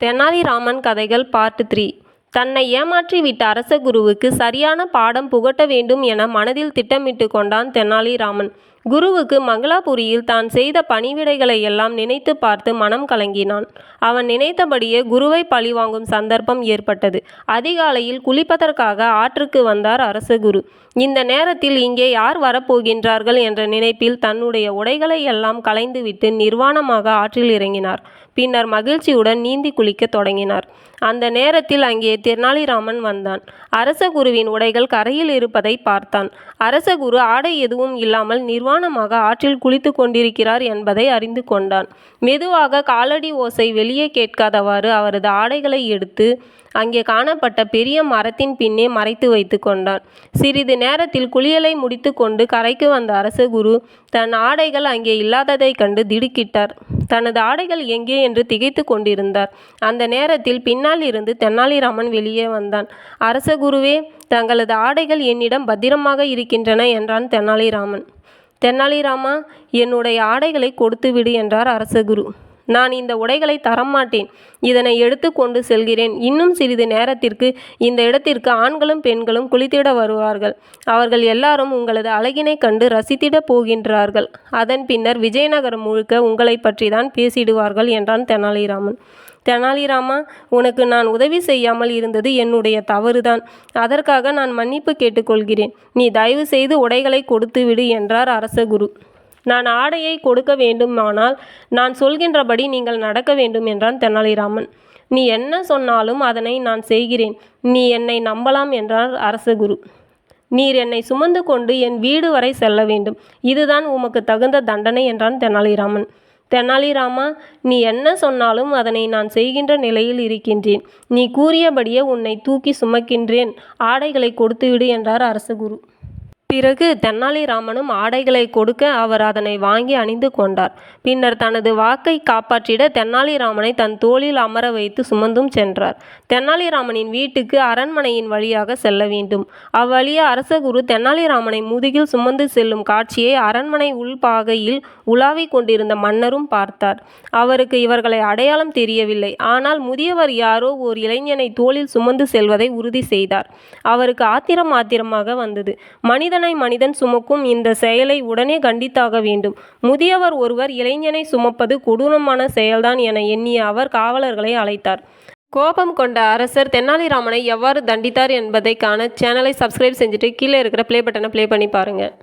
தெனாலிராமன் கதைகள் பார்ட் 3. தன்னை ஏமாற்றிவிட்ட அரச குருவுக்கு சரியான பாடம் புகட்ட வேண்டும் என மனதில் திட்டமிட்டு கொண்டான் தெனாலிராமன். குருவுக்கு மங்களாபுரியில் தான் செய்த பணிவிடைகளை எல்லாம் நினைத்து பார்த்து மனம் கலங்கினான். அவன் நினைத்தபடியே குருவை பழிவாங்கும் சந்தர்ப்பம் ஏற்பட்டது. அதிகாலையில் குளிப்பதற்காக ஆற்றுக்கு வந்தார் அரசகுரு. இந்த நேரத்தில் இங்கே யார் வரப்போகின்றார்கள் என்ற நினைப்பில் தன்னுடைய உடைகளை எல்லாம் களைந்துவிட்டு நிர்வாணமாக ஆற்றில் இறங்கினார். பின்னர் மகிழ்ச்சியுடன் நீந்தி குளிக்கத் தொடங்கினார். அந்த நேரத்தில் அங்கே தெனாலிராமன் வந்தான். அரசகுருவின் உடைகள் கரையில் இருப்பதை பார்த்தான். அரசகுரு ஆடை எதுவும் இல்லாமல் நிர்வாணமாக ஆற்றில் குளித்து கொண்டிருக்கிறார் என்பதை அறிந்து கொண்டான். மெதுவாக காலடி ஓசை வெளியே கேட்காதவாறு அவரது ஆடைகளை எடுத்து அங்கே காணப்பட்ட பெரிய மரத்தின் பின்னே மறைத்து வைத்து கொண்டான். சிறிது நேரத்தில் குளியலை முடித்து கொண்டு கரைக்கு வந்த அரசகுரு தன் ஆடைகள் அங்கே இல்லாததைக் கண்டு திடுக்கிட்டார். தனது ஆடைகள் எங்கே என்று திகைத்து கொண்டிருந்தார். அந்த நேரத்தில் பின்னால் இருந்து தெனாலிராமன் வெளியே வந்தான். அரசகுருவே, தங்களது ஆடைகள் என்னிடம் பத்திரமாக இருக்கின்றன என்றான் தெனாலிராமன். தெனாலிராமா, என்னுடைய ஆடைகளை கொடுத்துவிடு என்றார் அரசகுரு. நான் இந்த உடைகளை தரமாட்டேன். இதனை எடுத்து கொண்டு செல்கிறேன். இன்னும் சிறிது நேரத்திற்கு இந்த இடத்திற்கு ஆண்களும் பெண்களும் குளித்திட வருவார்கள். அவர்கள் எல்லாரும் உங்களது அழகினை கண்டு ரசித்திடப் போகின்றார்கள். அதன் பின்னர் விஜயநகரம் முழுக்க உங்களை பற்றி தான் பேசிடுவார்கள் என்றான் தெனாலிராமன். தெனாலிராமா, உனக்கு நான் உதவி செய்யாமல் இருந்தது என்னுடைய தவறுதான். அதற்காக நான் மன்னிப்பு கேட்டுக்கொள்கிறேன். நீ தயவு செய்து உடைகளை கொடுத்துவிடு என்றார் அரசகுரு. நான் ஆடையை கொடுக்க வேண்டுமானால் நான் சொல்கின்றபடி நீங்கள் நடக்க வேண்டும் என்றான் தெனாலிராமன். நீ என்ன சொன்னாலும் அதனை நான் செய்கிறேன். நீ என்னை நம்பலாம் என்றார் அரசகுரு. நீர் என்னை சுமந்து கொண்டு என் வீடு வரை செல்ல வேண்டும். இதுதான் உமக்கு தகுந்த தண்டனை என்றான் தெனாலிராமன். தெனாலிராமா, நீ என்ன சொன்னாலும் அதனை நான் செய்கின்ற நிலையில் இருக்கின்றேன். நீ கூறியபடியே உன்னை தூக்கி சுமக்கின்றேன். ஆடைகளை கொடுத்துவிடு என்றார் அரசகுரு. பிறகு தெனாலிராமனும் ஆடைகளை கொடுக்க அவர் அதனை வாங்கி அணிந்து கொண்டார். பின்னர் தனது வாக்கை காப்பாற்றிட தெனாலிராமனை தன் தோளில் அமர வைத்து சுமந்தும் சென்றார். தெனாலிராமனின் வீட்டுக்கு அரண்மனையின் வழியாக செல்ல வேண்டும். அவ்வழியே அரசகுரு தெனாலிராமனை முதுகில் சுமந்து செல்லும் காட்சியை அரண்மனை உள்பாகையில் உலாவிக் கொண்டிருந்த மன்னரும் பார்த்தார். அவருக்கு இவர்களை அடையாளம் தெரியவில்லை. ஆனால் முதியவர் யாரோ ஓர் இளைஞனை தோளில் சுமந்து செல்வதை உறுதி செய்தார். அவருக்கு ஆத்திரமாக வந்தது. மனிதன் சுமக்கும் இந்த செயலை உடனே கண்டித்தாக வேண்டும். முதியவர் ஒருவர் இளைஞனை சுமப்பது கொடூரமான செயல்தான் என எண்ணிய அவர் காவலர்களை அழைத்தார். கோபம் கொண்ட அரசர் தெனாலிராமனை எவ்வாறு தண்டித்தார் என்பதை காண சேனலை சப்ஸ்கிரைப் செஞ்சுட்டு கீழே இருக்கிற ப்ளே பட்டனை ப்ளே பண்ணி பாருங்கள்.